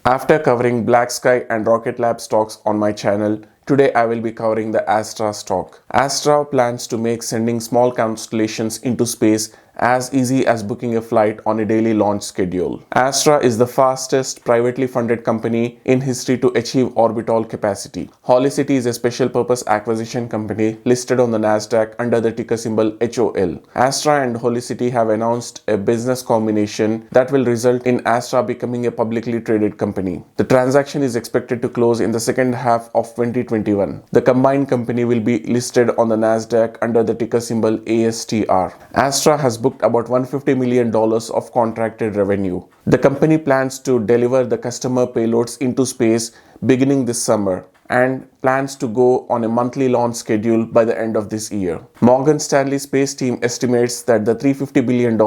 After covering Black Sky and Rocket Lab stocks on my channel, today I will be covering the Astra stock. Astra plans to make sending small constellations into space as easy as booking a flight on a daily launch schedule. Astra is the fastest privately funded company in history to achieve orbital capacity. Holicity is a special purpose acquisition company listed on the Nasdaq under the ticker symbol HOL. Astra and Holicity have announced a business combination that will result in Astra becoming a publicly traded company. The transaction is expected to close in the second half of 2021. The combined company will be listed on the Nasdaq under the ticker symbol ASTR. Astra has booked about $150 million of contracted revenue. The company plans to deliver the customer payloads into space beginning this summer and plans to go on a monthly launch schedule by the end of this year. Morgan Stanley space team estimates that the $350 billion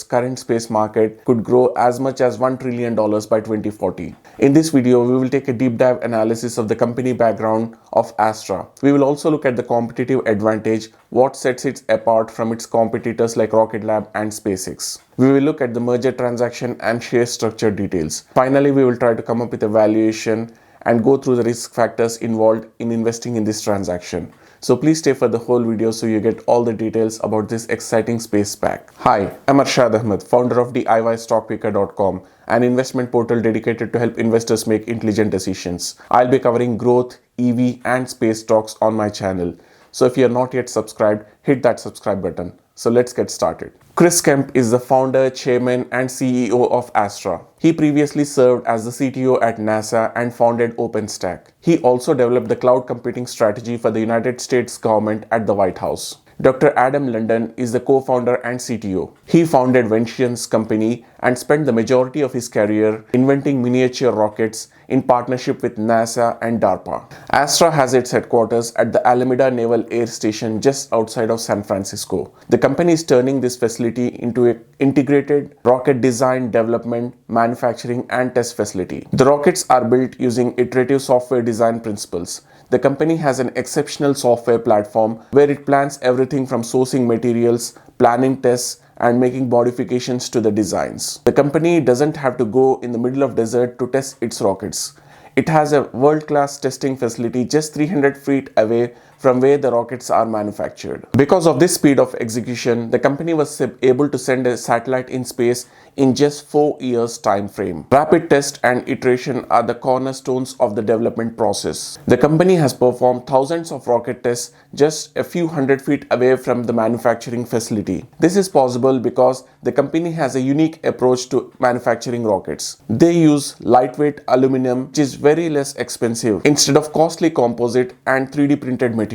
current space market could grow as much as $1 trillion by 2040. In this video, we will take a deep dive analysis of the company background of Astra. We will also look at the competitive advantage, what sets it apart from its competitors like Rocket Lab and SpaceX. We will look at the merger transaction and share structure details. Finally, we will try to come up with a valuation and go through the risk factors involved in investing in this transaction. So please stay for the whole video so you get all the details about this exciting space SPAC. Hi, I'm Arshad Ahmed, founder of DIYstockpicker.com, an investment portal dedicated to help investors make intelligent decisions. I'll be covering growth, EV and space stocks on my channel. So if you're not yet subscribed, hit that subscribe button. So let's get started. Kemp is the founder, chairman and CEO of Astra. He previously served as the CTO at NASA and founded OpenStack. He also developed the cloud computing strategy for the United States government at the White House. Dr. Adam London is the co-founder and CTO. He founded Ventions company and spent the majority of his career inventing miniature rockets in partnership with NASA and DARPA. Astra has its headquarters at the Alameda Naval Air Station just outside of San Francisco. The company is turning this facility into an integrated rocket design, development, manufacturing and test facility. The rockets are built using iterative software design principles. The company has an exceptional software platform where it plans everything from sourcing materials, planning tests, and making modifications to the designs. The company doesn't have to go in the middle of desert to test its rockets. It has a world-class testing facility just 300 feet away from where the rockets are manufactured. Because of this speed of execution, the company was able to send a satellite in space in just 4 years time frame. Rapid test and iteration are the cornerstones of the development process. The company has performed thousands of rocket tests just a few hundred feet away from the manufacturing facility. This is possible because the company has a unique approach to manufacturing rockets. They use lightweight aluminum, which is very less expensive, instead of costly composite and 3D printed materials.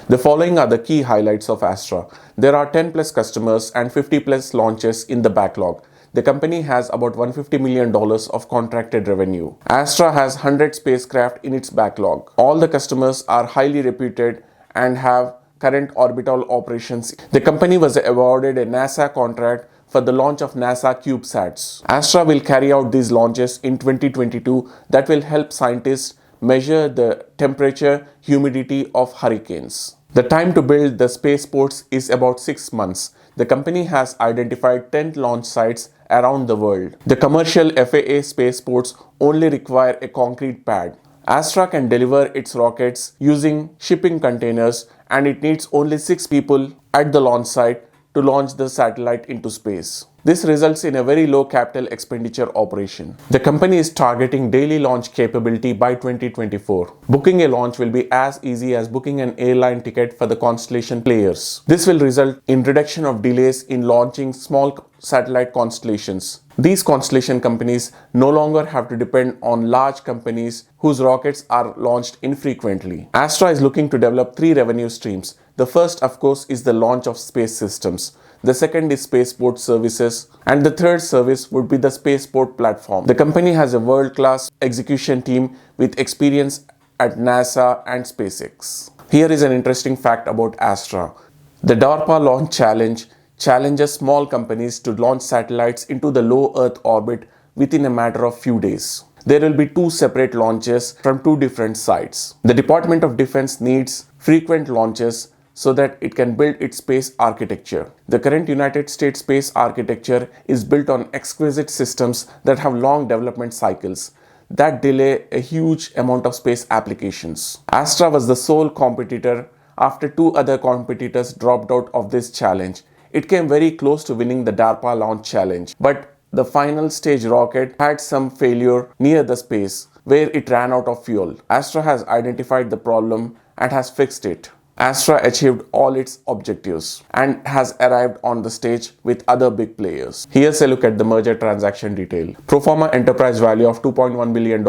The following are the key highlights of Astra. There are 10 plus customers and 50 plus launches in the backlog. The company has about $150 million of contracted revenue. Astra has 100 spacecraft in its backlog. All the customers are highly reputed and have current orbital operations. The company was awarded a NASA contract for the launch of NASA CubeSats. Astra will carry out these launches in 2022 that will help scientists measure the temperature, humidity of hurricanes. The time to build the spaceports is about 6 months. The company has identified 10 launch sites around the world. The commercial FAA spaceports only require a concrete pad. Astra can deliver its rockets using shipping containers and it needs only 6 people at the launch site to launch the satellite into space. This results in a very low capital expenditure operation. The company is targeting daily launch capability by 2024. Booking a launch will be as easy as booking an airline ticket for the constellation players. This will result in reduction of delays in launching small satellite constellations. These constellation companies no longer have to depend on large companies whose rockets are launched infrequently. Astra is looking to develop 3 revenue streams. The first, of course, is the launch of space systems. The second is spaceport services, and the third service would be the spaceport platform. The company has a world-class execution team with experience at NASA and SpaceX. Here is an interesting fact about Astra. The DARPA Launch Challenge challenges small companies to launch satellites into the low Earth orbit within a matter of few days. There will be 2 separate launches from 2 different sites. The Department of Defense needs frequent launches so that it can build its space architecture. The current United States space architecture is built on exquisite systems that have long development cycles. that delay a huge amount of space applications. Astra was the sole competitor after two other competitors dropped out of this challenge. It came very close to winning the DARPA launch challenge, but the final stage rocket had some failure near the space where it ran out of fuel. Astra has identified the problem and has fixed it. Astra achieved all its objectives and has arrived on the stage with other big players. Here's a look at the merger transaction detail. Pro forma enterprise value of $2.1 billion,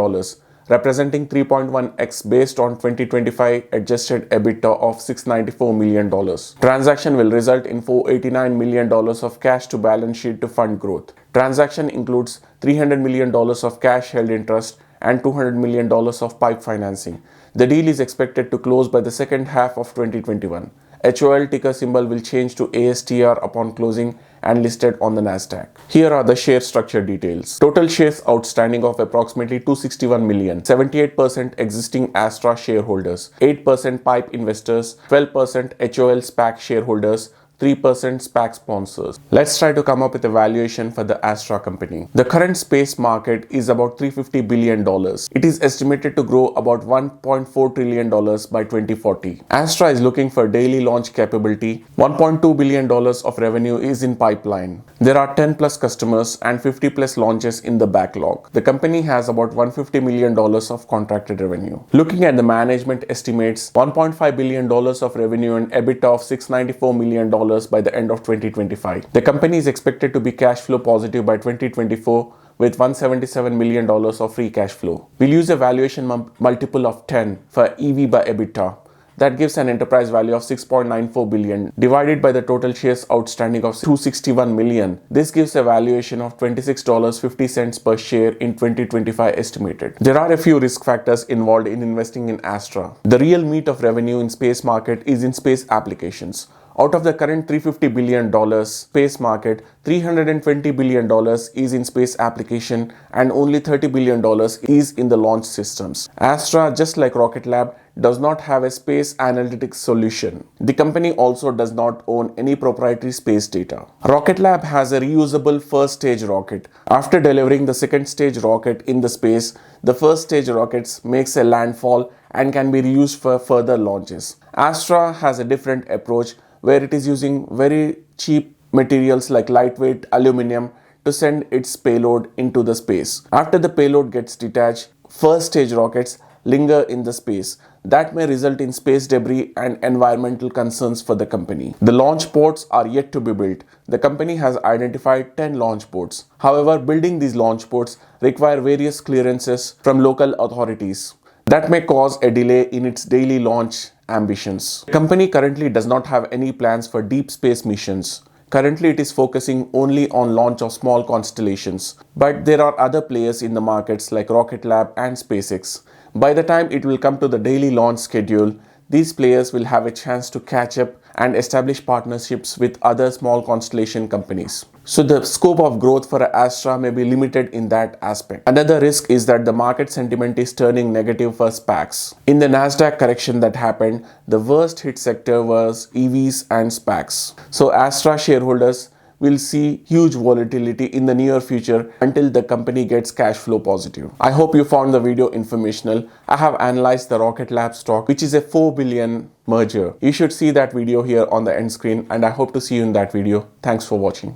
representing 3.1x based on 2025 adjusted EBITDA of $694 million. Transaction will result in $489 million of cash to balance sheet to fund growth. Transaction includes $300 million of cash held in trust and $200 million of PIPE financing. The deal is expected to close by the second half of 2021. HOL ticker symbol will change to ASTR upon closing and listed on the Nasdaq. Here are the share structure details. Total shares outstanding of approximately 261 million, 78% existing Astra shareholders, 8% PIPE investors, 12% HOL SPAC shareholders, 3% SPAC sponsors. Let's try to come up with a valuation for the Astra company. The current space market is about $350 billion. It is estimated to grow about $1.4 trillion by 2040. Astra is looking for daily launch capability. $1.2 billion of revenue is in pipeline. There are 10 plus customers and 50 plus launches in the backlog. The company has about $150 million of contracted revenue. Looking at the management estimates, $1.5 billion of revenue and EBITDA of $694 million by the end of 2025. The company is expected to be cash flow positive by 2024 with $177 million of free cash flow. We'll use a valuation multiple of 10 for EV by EBITDA. That gives an enterprise value of $6.94 billion divided by the total shares outstanding of 261 million. This gives a valuation of $26.50 per share in 2025 estimated. There are a few risk factors involved in investing in Astra. The real meat of revenue in space market is in space applications. Out of the current $350 billion space market, $320 billion is in space application and only $30 billion is in the launch systems. Astra, just like Rocket Lab, does not have a space analytics solution. The company also does not own any proprietary space data. Rocket Lab has a reusable first stage rocket. After delivering the second stage rocket in the space, the first stage rockets makes a landfall and can be reused for further launches. Astra has a different approach where it is using very cheap materials like lightweight aluminum to send its payload into the space. After the payload gets detached, first stage rockets linger in the space. That may result in space debris and environmental concerns for the company. The launch ports are yet to be built. The company has identified 10 launch ports. However, building these launch ports require various clearances from local authorities. That may cause a delay in its daily launch ambitions. The company currently does not have any plans for deep space missions. Currently, it is focusing only on launch of small constellations. But there are other players in the markets like Rocket Lab and SpaceX. By the time it will come to the daily launch schedule, these players will have a chance to catch up and establish partnerships with other small constellation companies. So the scope of growth for Astra may be limited in that aspect. Another risk is that the market sentiment is turning negative for SPACs. In the Nasdaq correction that happened, the worst hit sector was EVs and SPACs. So Astra shareholders will see huge volatility in the near future until the company gets cash flow positive. I hope you found the video informational. I have analyzed the Rocket Lab stock, which is a 4 billion merger. You should see that video here on the end screen, and I hope to see you in that video. Thanks for watching.